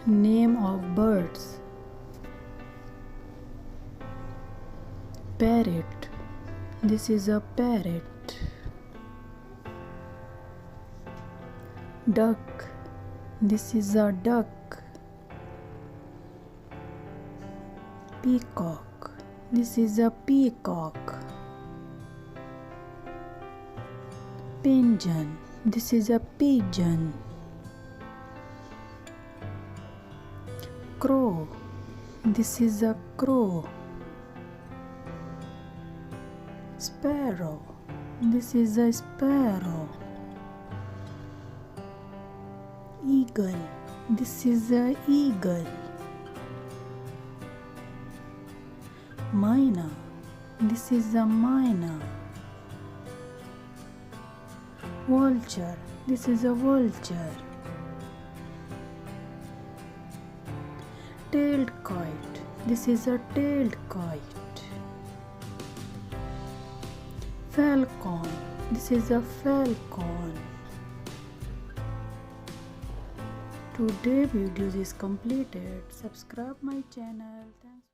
Name of birds. Parrot. This is a parrot. Duck. This is a duck. Peacock. This is a peacock. Pigeon. This is a pigeon. Crow. This is a crow. Sparrow. This is a sparrow. Eagle. This is a eagle. Myna. This is a myna. Vulture. This is a vulture. Tailed kite. This is a tailed kite. Falcon. This is a falcon. Today video is completed. Subscribe my channel. Thanks.